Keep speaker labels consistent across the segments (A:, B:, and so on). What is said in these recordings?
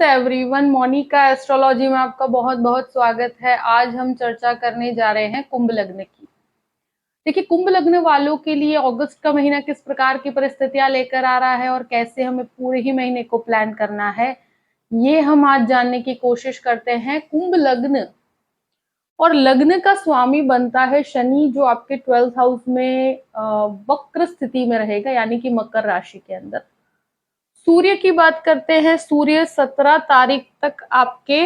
A: Everyone, Monika astrology में आपका बहुत बहुत स्वागत है। आज हम चर्चा करने जा रहे हैं कुंभ लग्न की। देखिए, कुंभ लग्न वालों के लिए अगस्त का महीना किस प्रकार की परिस्थितियां लेकर आ रहा है और कैसे हमें पूरे ही महीने को प्लान करना है, ये हम आज जानने की कोशिश करते हैं। कुंभ लग्न और लग्न का स्वामी बनता है शनि, जो आपके 12th हाउस में वक्र स्थिति में रहेगा, यानी कि मकर राशि के अंदर। सूर्य की बात करते हैं। सूर्य 17 तारीख तक आपके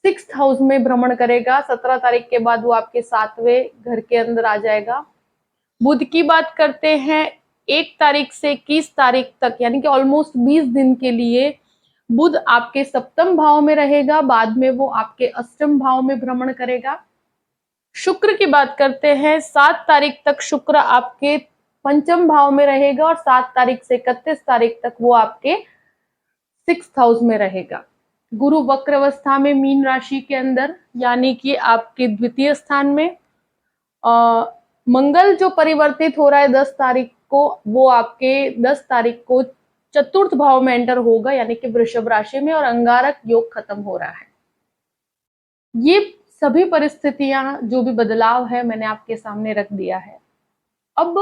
A: 6th हाउस में भ्रमण करेगा। 17 तारीख के बाद वो आपके 7वें घर के अंदर आ जाएगा। बुध की बात करते हैं। 1 तारीख से 21 तारीख तक, यानी कि ऑलमोस्ट 20 दिन के लिए बुध आपके 7th भाव में रहेगा। बाद में वो आपके 8th भाव में भ्रमण करेगा। शुक्र की बात करते हैं। 7 तारीख तक शुक्र आपके 5th भाव में रहेगा और 7 तारीख से 31 तारीख तक वो आपके 6th हाउस में रहेगा। गुरु वक्र अवस्था में मीन राशि के अंदर, यानी कि आपके 2य स्थान में। मंगल जो परिवर्तित हो रहा है 10 तारीख को, वो आपके 10 तारीख को 4th भाव में एंटर होगा, यानी कि वृषभ राशि में, और अंगारक योग खत्म हो रहा है। ये सभी परिस्थितियां, जो भी बदलाव है, मैंने आपके सामने रख दिया है। अब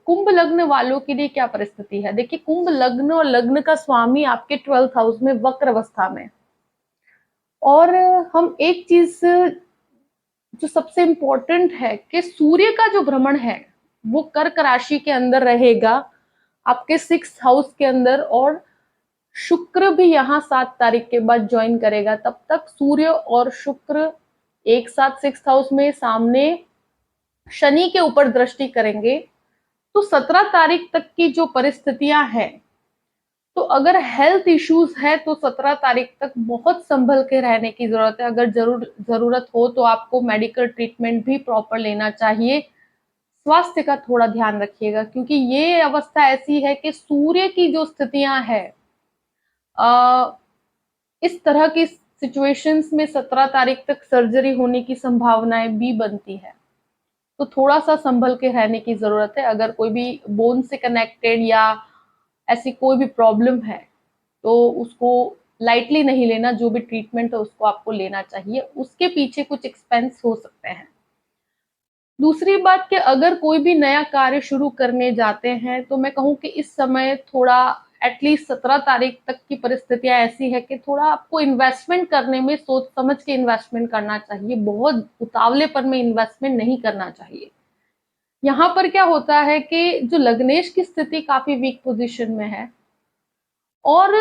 A: कुंभ लग्न वालों के लिए क्या परिस्थिति है? देखिए, कुंभ लग्न और लग्न का स्वामी आपके 12th हाउस में वक्र अवस्था में। और हम एक चीज जो सबसे इंपॉर्टेंट है कि सूर्य का जो भ्रमण है वो कर्क राशि के अंदर रहेगा, आपके 6th हाउस के अंदर, और शुक्र भी यहाँ 7 तारीख के बाद ज्वाइन करेगा। तब तक सूर्य और शुक्र एक साथ 6th हाउस में सामने शनि के ऊपर दृष्टि करेंगे। तो 17 तारीख तक की जो परिस्थितियां हैं, तो अगर हेल्थ इश्यूज है तो 17 तारीख तक बहुत संभल के रहने की जरूरत है। अगर जरूरत हो तो आपको मेडिकल ट्रीटमेंट भी प्रॉपर लेना चाहिए। स्वास्थ्य का थोड़ा ध्यान रखिएगा, क्योंकि ये अवस्था ऐसी है कि सूर्य की जो स्थितियां हैं, इस तरह की सिचुएशंस में 17 तारीख तक सर्जरी होने की संभावनाएं भी बनती है। तो थोड़ा सा संभल के रहने की जरूरत है। अगर कोई भी बोन से कनेक्टेड या ऐसी कोई भी प्रॉब्लम है तो उसको लाइटली नहीं लेना। जो भी ट्रीटमेंट है उसको आपको लेना चाहिए, उसके पीछे कुछ एक्सपेंस हो सकते हैं। दूसरी बात कि अगर कोई भी नया कार्य शुरू करने जाते हैं तो मैं कहूँ कि इस समय थोड़ा एटलीस्ट 17 तारीख तक की परिस्थितियां ऐसी है कि थोड़ा आपको इन्वेस्टमेंट करने में सोच समझ के इन्वेस्टमेंट करना चाहिए। बहुत उतावलेपन में इन्वेस्टमेंट नहीं करना चाहिए। यहाँ पर क्या होता है कि जो लग्नेश की स्थिति काफी वीक पोजीशन में है, और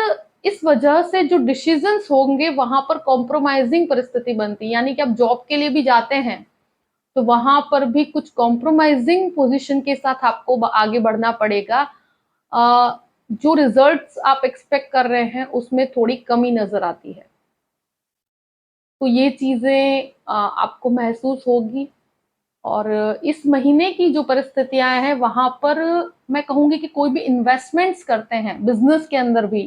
A: इस वजह से जो डिसीजंस होंगे वहां पर कॉम्प्रोमाइजिंग परिस्थिति बनती है। यानी कि आप जॉब के लिए भी जाते हैं तो वहां पर भी कुछ कॉम्प्रोमाइजिंग पोजीशन के साथ आपको आगे बढ़ना पड़ेगा। जो रिजल्ट्स आप एक्सपेक्ट कर रहे हैं उसमें थोड़ी कमी नजर आती है। तो ये चीजें आपको महसूस होगी। और इस महीने की जो परिस्थितियां हैं वहां पर मैं कहूंगी कि कोई भी इन्वेस्टमेंट्स करते हैं बिजनेस के अंदर भी,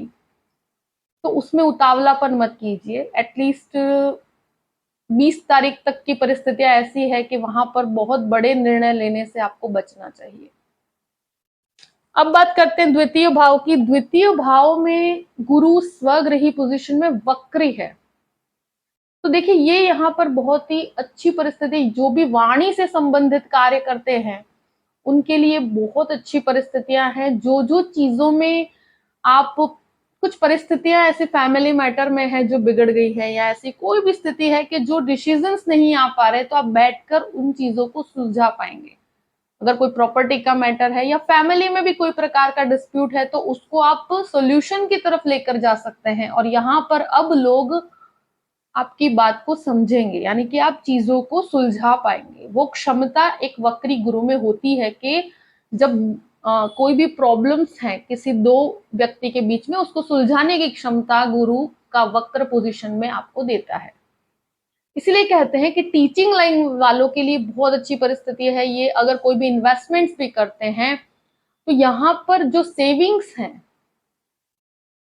A: तो उसमें उतावलापन मत कीजिए। एटलीस्ट 20 तारीख तक की परिस्थितियां ऐसी है कि वहां पर बहुत बड़े निर्णय लेने से आपको बचना चाहिए। अब बात करते हैं द्वितीय भाव की। द्वितीय भाव में गुरु स्वग्रही पोजीशन में वक्री है। तो देखिए, ये यहाँ पर बहुत ही अच्छी परिस्थिति, जो भी वाणी से संबंधित कार्य करते हैं उनके लिए बहुत अच्छी परिस्थितियां हैं। जो जो चीजों में आप, कुछ परिस्थितियां ऐसी फैमिली मैटर में है जो बिगड़ गई है, या ऐसी कोई भी स्थिति है कि जो डिसीजंस नहीं आ पा रहे, तो आप बैठकर उन चीजों को सुलझा पाएंगे। अगर कोई प्रॉपर्टी का मैटर है या फैमिली में भी कोई प्रकार का डिस्प्यूट है तो उसको आप सॉल्यूशन की तरफ लेकर जा सकते हैं। और यहाँ पर अब लोग आपकी बात को समझेंगे, यानी कि आप चीजों को सुलझा पाएंगे। वो क्षमता एक वक्री गुरु में होती है कि जब कोई भी प्रॉब्लम्स हैं किसी दो व्यक्ति के बीच में, उसको सुलझाने की क्षमता गुरु का वक्र पोजीशन में आपको देता है। इसलिए कहते हैं कि टीचिंग लाइन वालों के लिए बहुत अच्छी परिस्थिति है ये। अगर कोई भी इन्वेस्टमेंट्स भी करते हैं तो यहाँ पर जो सेविंग्स हैं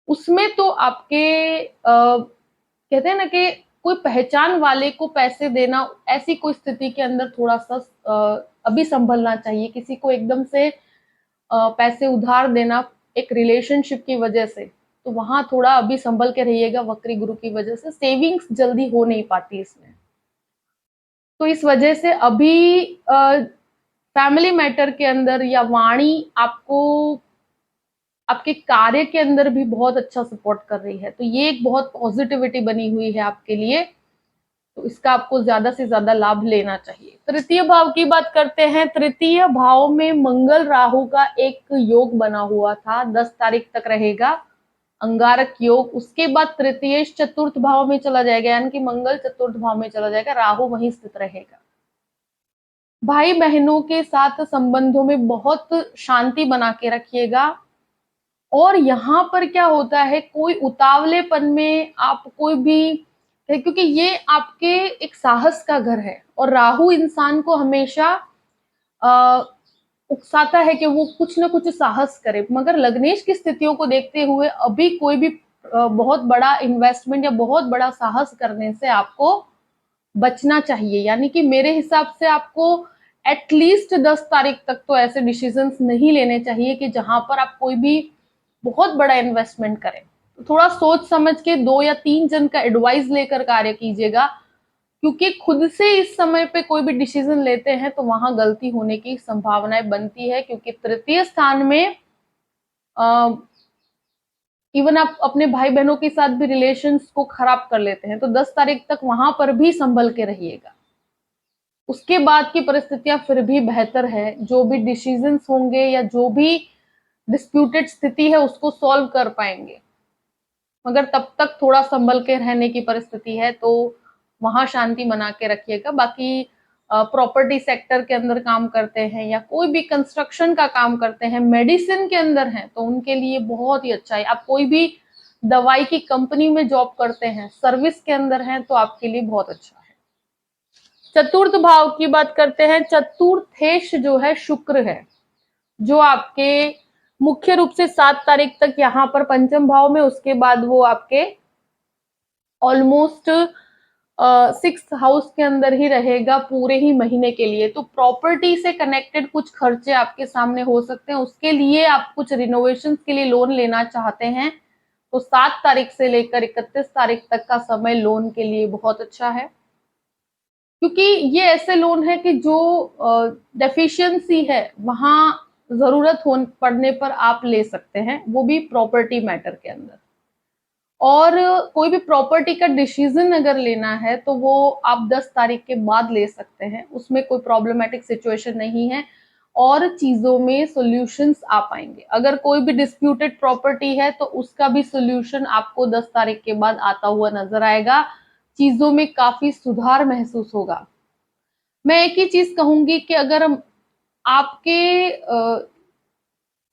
A: उसमें तो आपके कहते हैं ना कि कोई पहचान वाले को पैसे देना, ऐसी कोई स्थिति के अंदर थोड़ा सा अभी संभलना चाहिए। किसी को एकदम से पैसे उधार देना एक रिलेशनशिप की वजह से, तो वहां थोड़ा अभी संभल के रहिएगा, वक्री गुरु की वजह से सेविंग्स जल्दी हो नहीं पाती इसमें। तो इस वजह से अभी फैमिली मैटर के अंदर या वाणी आपको आपके कार्य के अंदर भी बहुत अच्छा सपोर्ट कर रही है, तो ये एक बहुत पॉजिटिविटी बनी हुई है आपके लिए, तो इसका आपको ज्यादा से ज्यादा लाभ लेना चाहिए। तृतीय भाव की बात करते हैं। तृतीय भाव में मंगल राहु का एक योग बना हुआ था, 10 तारीख तक रहेगा, अंगारक योग। उसके बाद तृतीय चतुर्थ भाव में चला जाएगा, यानी कि मंगल चतुर्थ भाव में चला जाएगा, राहु वहीं स्थित रहेगा। भाई बहनों के साथ संबंधों में बहुत शांति बना के रखिएगा। और यहाँ पर क्या होता है, कोई उतावलेपन में आप कोई भी, क्योंकि ये आपके एक साहस का घर है और राहु इंसान को हमेशा उकसाता है कि वो कुछ ना कुछ साहस करे, मगर लग्नेश की स्थितियों को देखते हुए अभी कोई भी बहुत बड़ा इन्वेस्टमेंट या बहुत बड़ा साहस करने से आपको बचना चाहिए। यानी कि मेरे हिसाब से आपको एटलीस्ट 10 तारीख तक तो ऐसे डिसीजंस नहीं लेने चाहिए कि जहां पर आप कोई भी बहुत बड़ा इन्वेस्टमेंट करें। तो थोड़ा सोच समझ के 2 या 3 जन का एडवाइस लेकर कार्य कीजिएगा, क्योंकि खुद से इस समय पे कोई भी डिसीजन लेते हैं तो वहां गलती होने की संभावनाएं बनती है, क्योंकि तृतीय स्थान में इवन आप अपने भाई बहनों के साथ भी रिलेशंस को खराब कर लेते हैं, तो 10 तारीख तक वहां पर भी संभल के रहिएगा। उसके बाद की परिस्थितियां फिर भी बेहतर है, जो भी डिसीजंस होंगे या जो भी डिस्प्यूटेड स्थिति है उसको सॉल्व कर पाएंगे, मगर तब तक थोड़ा संभल के रहने की परिस्थिति है, तो वहां शांति बना के रखिएगा। बाकी प्रॉपर्टी सेक्टर के अंदर काम करते हैं या कोई भी कंस्ट्रक्शन का काम करते हैं, मेडिसिन के अंदर हैं, तो उनके लिए बहुत ही अच्छा है। आप कोई भी दवाई की कंपनी में जॉब करते हैं, सर्विस के अंदर हैं, तो आपके लिए बहुत अच्छा है। चतुर्थ भाव की बात करते हैं। चतुर्थेश जो है शुक्र है, जो आपके मुख्य रूप से 7 तारीख तक यहाँ पर पंचम भाव में, उसके बाद वो आपके ऑलमोस्ट 6th हाउस के अंदर ही रहेगा पूरे ही महीने के लिए। तो प्रॉपर्टी से कनेक्टेड कुछ खर्चे आपके सामने हो सकते हैं, उसके लिए आप कुछ रिनोवेशन के लिए लोन लेना चाहते हैं, तो 7 तारीख से लेकर 31 तारीख तक का समय लोन के लिए बहुत अच्छा है, क्योंकि ये ऐसे लोन है कि जो डेफिशिएंसी है वहां जरूरत हो पड़ने पर आप ले सकते हैं, वो भी प्रॉपर्टी मैटर के अंदर। और कोई भी प्रॉपर्टी का डिसीजन अगर लेना है तो वो आप 10 तारीख के बाद ले सकते हैं, उसमें कोई प्रॉब्लमेटिक सिचुएशन नहीं है और चीजों में सॉल्यूशंस आ पाएंगे। अगर कोई भी डिस्प्यूटेड प्रॉपर्टी है तो उसका भी सॉल्यूशन आपको 10 तारीख के बाद आता हुआ नजर आएगा, चीजों में काफी सुधार महसूस होगा। मैं एक ही चीज कहूंगी कि अगर आपके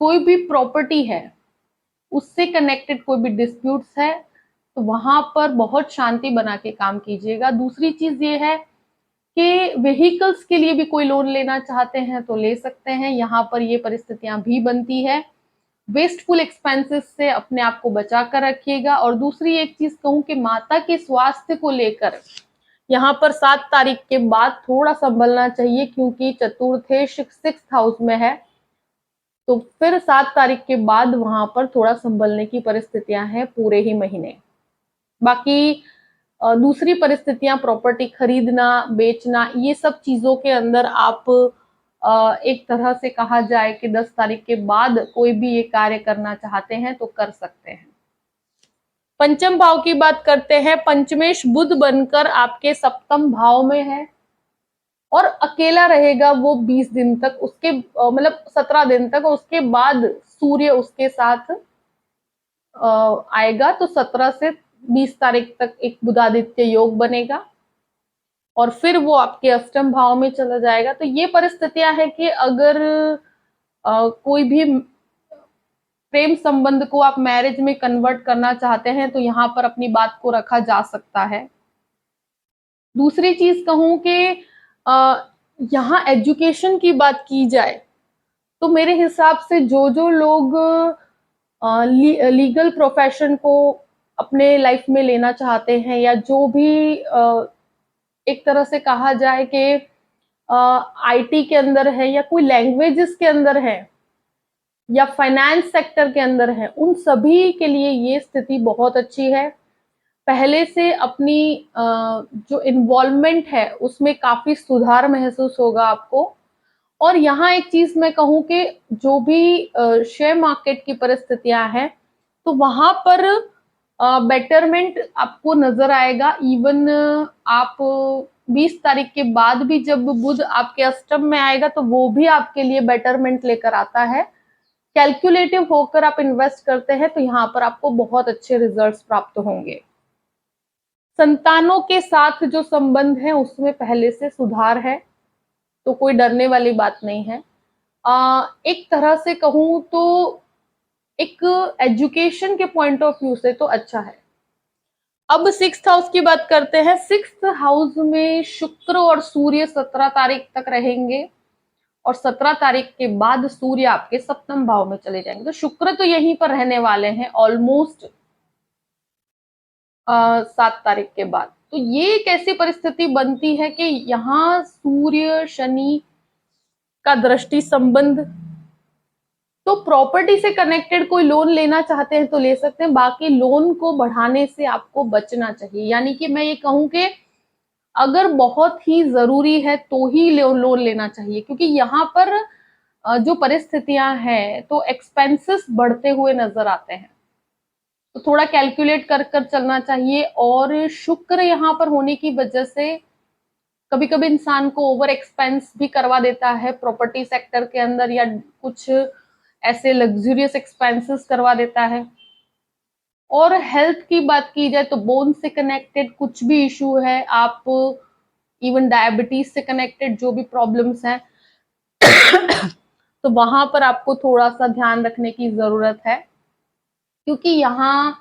A: कोई भी प्रॉपर्टी है उससे कनेक्टेड कोई भी डिस्प्यूट्स है, तो वहां पर बहुत शांति बना के काम कीजिएगा। दूसरी चीज ये है कि व्हीकल्स के लिए भी कोई लोन लेना चाहते हैं तो ले सकते हैं, यहाँ पर ये परिस्थितियां भी बनती है। वेस्टफुल एक्सपेंसेस से अपने आप को बचा कर रखिएगा। और दूसरी एक चीज कहूं कि माता के स्वास्थ्य को लेकर यहाँ पर 7 तारीख के बाद थोड़ा संभलना चाहिए, क्योंकि चतुर्थेश 6th हाउस में है, तो फिर 7 तारीख के बाद वहां पर थोड़ा संभलने की परिस्थितियां हैं पूरे ही महीने। बाकी दूसरी परिस्थितियां, प्रॉपर्टी खरीदना बेचना, ये सब चीजों के अंदर आप एक तरह से कहा जाए कि 10 तारीख के बाद कोई भी ये कार्य करना चाहते हैं तो कर सकते हैं। पंचम भाव की बात करते हैं। पंचमेश बुध बनकर आपके सप्तम भाव में है और अकेला रहेगा वो 20 दिन तक, उसके मतलब 17 दिन तक, उसके बाद सूर्य उसके साथ आएगा, तो 17 से 20 तारीख तक एक बुधादित्य योग बनेगा और फिर वो आपके अष्टम भाव में चला जाएगा। तो ये परिस्थितियां हैं कि अगर कोई भी प्रेम संबंध को आप मैरिज में कन्वर्ट करना चाहते हैं तो यहाँ पर अपनी बात को रखा जा सकता है। दूसरी चीज कहूं कि यहाँ एजुकेशन की बात की जाए तो मेरे हिसाब से जो लोग लीगल प्रोफेशन को अपने लाइफ में लेना चाहते हैं, या जो भी एक तरह से कहा जाए कि आईटी के अंदर है या कोई लैंग्वेजेस के अंदर है, या फाइनेंस सेक्टर के अंदर हैं, उन सभी के लिए ये स्थिति बहुत अच्छी है। पहले से अपनी जो इन्वॉल्वमेंट है उसमें काफी सुधार महसूस होगा आपको। और यहाँ एक चीज मैं कहूँ कि जो भी शेयर मार्केट की परिस्थितियां हैं, तो वहां पर बेटरमेंट आपको नजर आएगा। इवन आप 20 तारीख के बाद भी जब बुध आपके अष्टम में आएगा तो वो भी आपके लिए बेटरमेंट लेकर आता है। कैलकुलेटिव होकर आप इन्वेस्ट करते हैं तो यहाँ पर आपको बहुत अच्छे रिजल्ट्स प्राप्त होंगे। संतानों के साथ जो संबंध है उसमें पहले से सुधार है, तो कोई डरने वाली बात नहीं है। एक तरह से कहूं तो एक एजुकेशन के पॉइंट ऑफ व्यू से तो अच्छा है। अब 6th हाउस की बात करते हैं। 6th हाउस में शुक्र और सूर्य 17 तारीख तक रहेंगे और 17 तारीख के बाद सूर्य आपके सप्तम भाव में चले जाएंगे। तो शुक्र तो यहीं पर रहने वाले हैं ऑलमोस्ट 7 तारीख के बाद। तो ये एक ऐसी परिस्थिति बनती है कि यहाँ सूर्य शनि का दृष्टि संबंध, तो प्रॉपर्टी से कनेक्टेड कोई लोन लेना चाहते हैं तो ले सकते हैं, बाकी लोन को बढ़ाने से आपको बचना चाहिए। यानी कि मैं ये कहूं कि अगर बहुत ही जरूरी है तो ही लोन लेना चाहिए, क्योंकि यहाँ पर जो परिस्थितियां हैं तो एक्सपेंसेस बढ़ते हुए नजर आते हैं, तो थोड़ा कैलकुलेट कर कर चलना चाहिए। और शुक्र यहाँ पर होने की वजह से कभी कभी इंसान को ओवर एक्सपेंस भी करवा देता है प्रॉपर्टी सेक्टर के अंदर, या कुछ ऐसे लग्जूरियस एक्सपेंसेस करवा देता है। और हेल्थ की बात की जाए तो बोन से कनेक्टेड कुछ भी इशू है, आप इवन डायबिटीज से कनेक्टेड जो भी प्रॉब्लम्स हैं तो वहां पर आपको थोड़ा सा ध्यान रखने की जरूरत है, क्योंकि यहाँ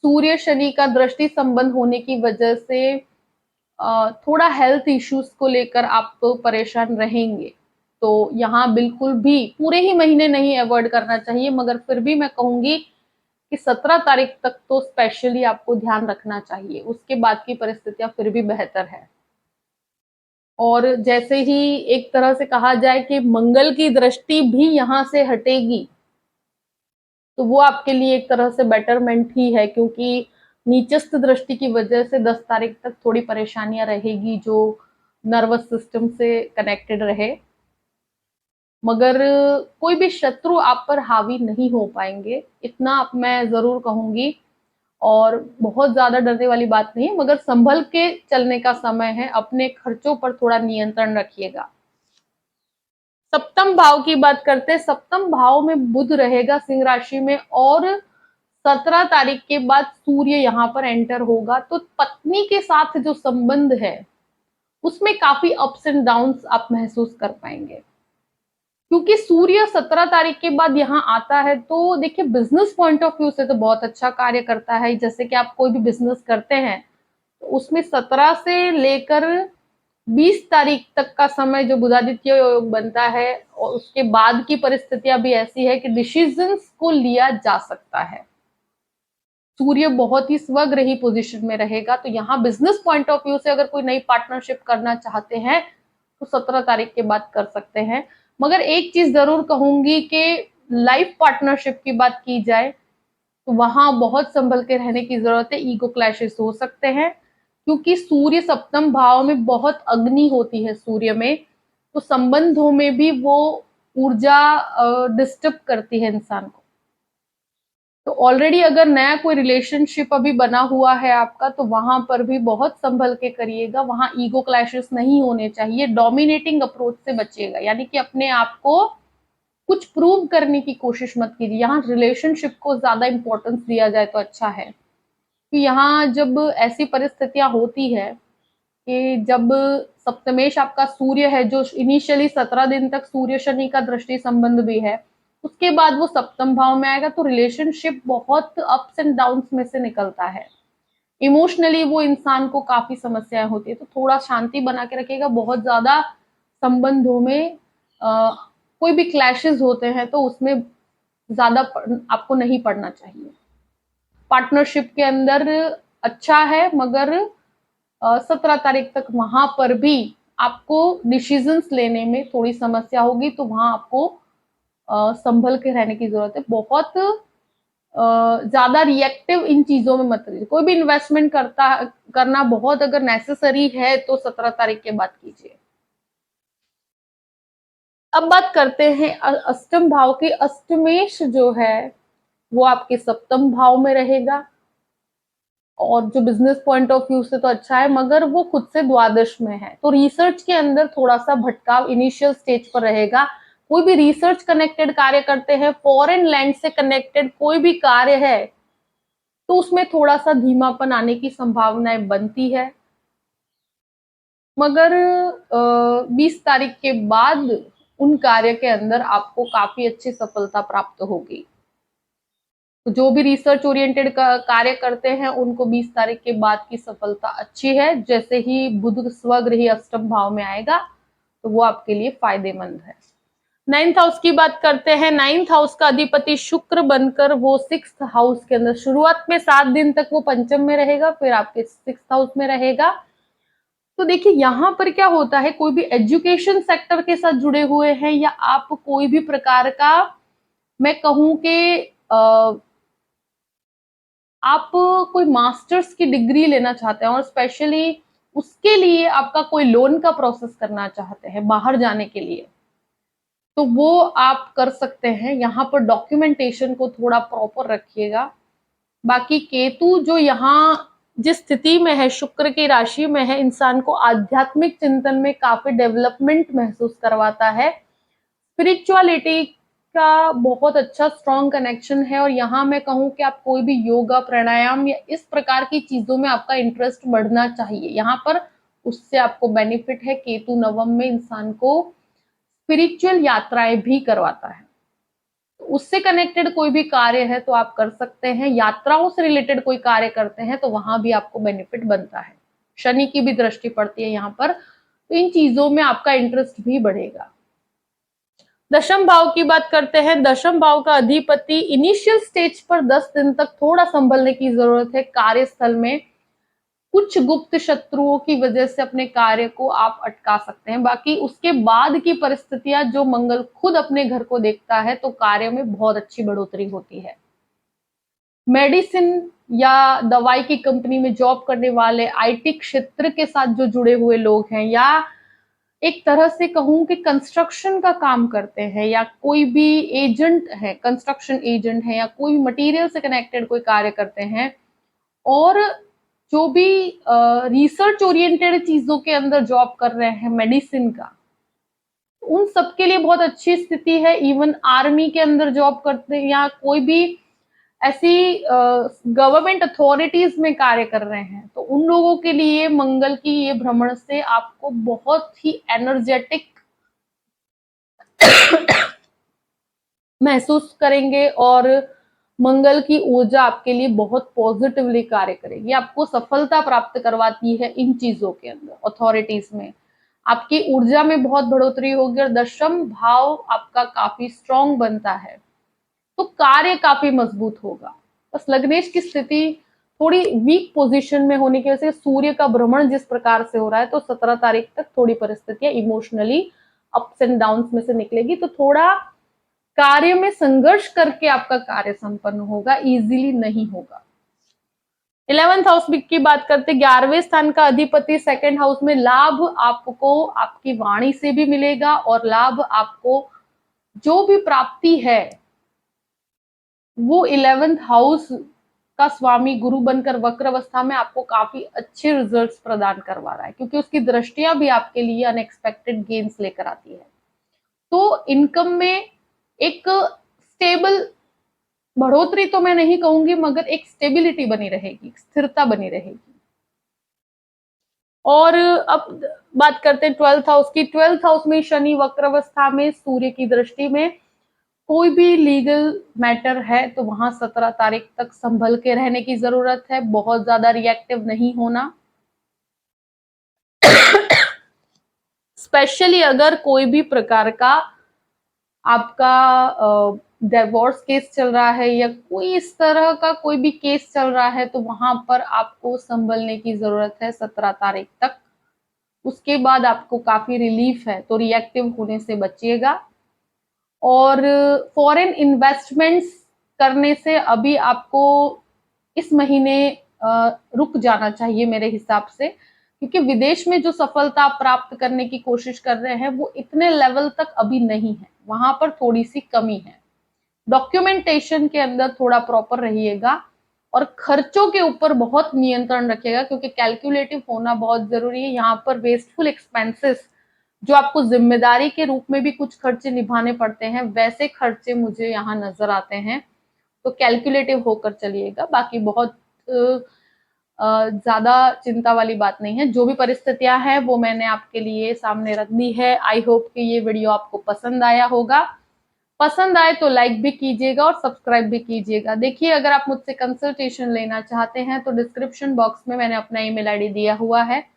A: सूर्य शनि का दृष्टि संबंध होने की वजह से थोड़ा हेल्थ इश्यूज को लेकर आप परेशान रहेंगे। तो यहाँ बिल्कुल भी पूरे ही महीने नहीं अवॉइड करना चाहिए, मगर फिर भी मैं कहूंगी कि 17 तारीख तक तो स्पेशली आपको ध्यान रखना चाहिए। उसके बाद की परिस्थितियां फिर भी बेहतर है। और जैसे ही एक तरह से कहा जाए कि मंगल की दृष्टि भी यहाँ से हटेगी, तो वो आपके लिए एक तरह से बेटरमेंट ही है, क्योंकि नीचस्थ दृष्टि की वजह से 10 तारीख तक थोड़ी परेशानियां रहेगी जो नर्वस सिस्टम से कनेक्टेड रहे, मगर कोई भी शत्रु आप पर हावी नहीं हो पाएंगे, इतना मैं जरूर कहूंगी। और बहुत ज्यादा डरने वाली बात नहीं है, मगर संभल के चलने का समय है, अपने खर्चों पर थोड़ा नियंत्रण रखिएगा। सप्तम भाव की बात करते हैं। सप्तम भाव में बुध रहेगा सिंह राशि में, और 17 तारीख के बाद सूर्य यहाँ पर एंटर होगा। तो पत्नी के साथ जो संबंध है उसमें काफी अप्स एंड डाउन्स आप महसूस कर पाएंगे, क्योंकि सूर्य 17 तारीख के बाद यहाँ आता है। तो देखिए, बिजनेस पॉइंट ऑफ व्यू से तो बहुत अच्छा कार्य करता है। जैसे कि आप कोई भी बिजनेस करते हैं तो उसमें 17 से लेकर 20 तारीख तक का समय जो बुधादित्य योग बनता है, और उसके बाद की परिस्थितियां भी ऐसी है कि डिसीजंस को लिया जा सकता है। सूर्य बहुत ही स्वग्रही पोजीशन में रहेगा, तो यहाँ बिजनेस पॉइंट ऑफ व्यू से अगर कोई नई पार्टनरशिप करना चाहते हैं तो 17 तारीख के बाद कर सकते हैं। मगर एक चीज जरूर कहूंगी कि लाइफ पार्टनरशिप की बात की जाए तो वहां बहुत संभल के रहने की जरूरत है। ईगो क्लैशेस हो सकते हैं, क्योंकि सूर्य सप्तम भाव में बहुत अग्नि होती है सूर्य में, तो संबंधों में भी वो ऊर्जा डिस्टर्ब करती है इंसान को। तो ऑलरेडी अगर नया कोई रिलेशनशिप अभी बना हुआ है आपका, तो वहां पर भी बहुत संभल के करिएगा। वहां ईगो क्लैशेस नहीं होने चाहिए। डोमिनेटिंग अप्रोच से बचिएगा, यानी कि अपने आप को कुछ प्रूव करने की कोशिश मत कीजिए। यहाँ रिलेशनशिप को ज्यादा इंपॉर्टेंस दिया जाए तो अच्छा है, कि यहाँ जब ऐसी परिस्थितियां होती है कि जब सप्तमेश आपका सूर्य है, जो इनिशियली 17 दिन तक सूर्य शनि का दृष्टि संबंध भी है, उसके बाद वो सप्तम भाव में आएगा, तो रिलेशनशिप बहुत अप्स एंड डाउन्स में से निकलता है। इमोशनली वो इंसान को काफी समस्याएं होती है, तो थोड़ा शांति बना के रखिएगा। बहुत ज्यादा संबंधों में कोई भी क्लैशेस होते हैं तो उसमें ज्यादा आपको नहीं पड़ना चाहिए। पार्टनरशिप के अंदर अच्छा है, मगर 17 तारीख तक वहां पर भी आपको डिसीजंस लेने में थोड़ी समस्या होगी, तो वहां आपको संभल के रहने की जरूरत है। बहुत ज्यादा रिएक्टिव इन चीजों में मत रहिए। कोई भी इन्वेस्टमेंट करना बहुत अगर नेसेसरी है तो 17 तारीख के बाद कीजिए। अब बात करते हैं अष्टम भाव की। अष्टमेश जो है वो आपके सप्तम भाव में रहेगा, और जो बिजनेस पॉइंट ऑफ व्यू से तो अच्छा है, मगर वो खुद से द्वादश में है, तो रिसर्च के अंदर थोड़ा सा भटकाव इनिशियल स्टेज पर रहेगा। कोई भी रिसर्च कनेक्टेड कार्य करते हैं, फॉरेन लैंड से कनेक्टेड कोई भी कार्य है, तो उसमें थोड़ा सा धीमापन आने की संभावनाएं बनती है। मगर 20 तारीख के बाद उन कार्य के अंदर आपको काफी अच्छी सफलता प्राप्त होगी। तो जो भी रिसर्च ओरिएंटेड कार्य करते हैं उनको 20 तारीख के बाद की सफलता अच्छी है। जैसे ही बुध स्वगृही अष्टम भाव में आएगा तो वो आपके लिए फायदेमंद है। 9th हाउस की बात करते हैं। 9th हाउस का अधिपति शुक्र बनकर वो 6th हाउस के अंदर शुरुआत में 7 दिन तक वो पंचम में रहेगा, फिर आपके 6th हाउस में रहेगा। तो देखिए यहां पर क्या होता है, कोई भी एजुकेशन सेक्टर के साथ जुड़े हुए हैं या आप कोई भी प्रकार का, मैं कहूं कि आप कोई मास्टर्स की डिग्री लेना चाहते हैं और स्पेशली उसके लिए आपका कोई लोन का प्रोसेस करना चाहते हैं बाहर जाने के लिए, तो वो आप कर सकते हैं। यहाँ पर डॉक्यूमेंटेशन को थोड़ा प्रॉपर रखिएगा। बाकी केतु जो यहाँ जिस स्थिति में है, शुक्र की राशि में है, इंसान को आध्यात्मिक चिंतन में काफी डेवलपमेंट महसूस करवाता है। स्पिरिचुअलिटी का बहुत अच्छा स्ट्रॉन्ग कनेक्शन है, और यहाँ मैं कहूँ कि आप कोई भी योगा प्राणायाम या इस प्रकार की चीजों में आपका इंटरेस्ट बढ़ना चाहिए यहाँ पर, उससे आपको बेनिफिट है। केतु नवम में इंसान को स्पिरिचुअल यात्राएं भी करवाता है, तो उससे कनेक्टेड कोई भी कार्य है तो आप कर सकते हैं। यात्राओं से रिलेटेड कोई कार्य करते हैं तो वहां भी आपको बेनिफिट बनता है। शनि की भी दृष्टि पड़ती है यहाँ पर, तो इन चीजों में आपका इंटरेस्ट भी बढ़ेगा। दशम भाव की बात करते हैं। दशम भाव का अधिपति इनिशियल स्टेज पर 10 दिन तक थोड़ा संभलने की जरूरत है। कार्यस्थल में कुछ गुप्त शत्रुओं की वजह से अपने कार्य को आप अटका सकते हैं। बाकी उसके बाद की परिस्थितियां, जो मंगल खुद अपने घर को देखता है, तो कार्य में बहुत अच्छी बढ़ोतरी होती है। मेडिसिन या दवाई की कंपनी में जॉब करने वाले, आईटी क्षेत्र के साथ जो जुड़े हुए लोग हैं, या एक तरह से कहूं कि कंस्ट्रक्शन का काम करते हैं, या कोई भी एजेंट है, कंस्ट्रक्शन एजेंट है, या कोई मटेरियल से कनेक्टेड कोई कार्य करते हैं, और जो भी रिसर्च ओरिएंटेड चीजों के अंदर जॉब कर रहे हैं, मेडिसिन का, उन सबके लिए बहुत अच्छी स्थिति है। इवन आर्मी के अंदर जॉब करते हैं या कोई भी ऐसी गवर्नमेंट अथॉरिटीज में कार्य कर रहे हैं, तो उन लोगों के लिए मंगल की ये भ्रमण से आपको बहुत ही एनर्जेटिक महसूस करेंगे, और मंगल की ऊर्जा आपके लिए बहुत पॉजिटिवली कार्य करेगी, आपको सफलता प्राप्त करवाती है। इन चीजों के अंदर अथॉरिटीज में आपकी ऊर्जा में बहुत बढ़ोतरी होगी, और दशम भाव आपका काफी स्ट्रॉन्ग बनता है, तो कार्य काफी मजबूत होगा। बस लग्नेश की स्थिति थोड़ी वीक पोजीशन में होने की वजह से, सूर्य का भ्रमण जिस प्रकार से हो रहा है, तो 17 तारीख तक थोड़ी परिस्थितियां इमोशनली अप्स एंड डाउन्स में से निकलेगी, तो थोड़ा कार्य में संघर्ष करके आपका कार्य संपन्न होगा, इजीली नहीं होगा। 11th हाउस की बात करते, 11वें स्थान का अधिपति सेकंड हाउस में, लाभ आपको आपकी वाणी से भी मिलेगा, और लाभ आपको जो भी प्राप्ति है वो 11th हाउस का स्वामी गुरु बनकर वक्र अवस्था में आपको काफी अच्छे रिजल्ट्स प्रदान करवा रहा है, क्योंकि उसकी दृष्टियां भी आपके लिए अनएक्सपेक्टेड गेन्स लेकर आती है। तो इनकम में एक स्टेबल बढ़ोतरी तो मैं नहीं कहूंगी, मगर एक स्टेबिलिटी बनी रहेगी, स्थिरता बनी रहेगी। और अब बात करते हैं 12th हाउस की। 12th हाउस में शनि वक्र अवस्था में सूर्य की दृष्टि में, कोई भी लीगल मैटर है तो वहां 17 तारीख तक संभल के रहने की जरूरत है, बहुत ज्यादा रिएक्टिव नहीं होना। स्पेशली अगर कोई भी प्रकार का आपका डिवोर्स केस चल रहा है या कोई इस तरह का कोई भी केस चल रहा है, तो वहां पर आपको संभलने की जरूरत है 17 तारीख तक। उसके बाद आपको काफी रिलीफ है, तो रिएक्टिव होने से बचिएगा। और फॉरेन इन्वेस्टमेंट्स करने से अभी आपको इस महीने रुक जाना चाहिए मेरे हिसाब से, क्योंकि विदेश में जो सफलता आप प्राप्त करने की कोशिश कर रहे हैं वो इतने लेवल तक अभी नहीं है, वहां पर थोड़ी सी कमी है। डॉक्यूमेंटेशन के अंदर थोड़ा प्रॉपर रहिएगा और खर्चों के ऊपर बहुत नियंत्रण रखिएगा, क्योंकि कैलकुलेटिव होना बहुत जरूरी है। यहाँ पर वेस्टफुल एक्सपेंसेस, जो आपको जिम्मेदारी के रूप में भी कुछ खर्चे निभाने पड़ते हैं, वैसे खर्चे मुझे यहाँ नजर आते हैं। तो कैलकुलेटिव होकर चलिएगा, बाकी बहुत ज्यादा चिंता वाली बात नहीं है। जो भी परिस्थितियां हैं वो मैंने आपके लिए सामने रख दी है। आई होप कि ये वीडियो आपको पसंद आया होगा। पसंद आए तो लाइक भी कीजिएगा और सब्सक्राइब भी कीजिएगा। देखिए, अगर आप मुझसे कंसल्टेशन लेना चाहते हैं तो डिस्क्रिप्शन बॉक्स में मैंने अपना ईमेल आईडी दिया हुआ है,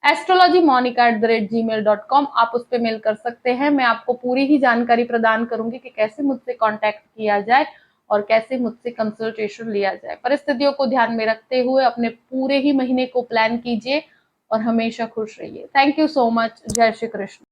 A: astrologymonica@gmail.com। आप उस पर मेल कर सकते हैं। मैं आपको पूरी ही जानकारी प्रदान करूंगी कि कैसे मुझसे कांटेक्ट किया जाए और कैसे मुझसे कंसल्टेशन लिया जाए। परिस्थितियों को ध्यान में रखते हुए अपने पूरे ही महीने को प्लान कीजिए और हमेशा खुश रहिए। Thank you so much. जय श्री कृष्ण।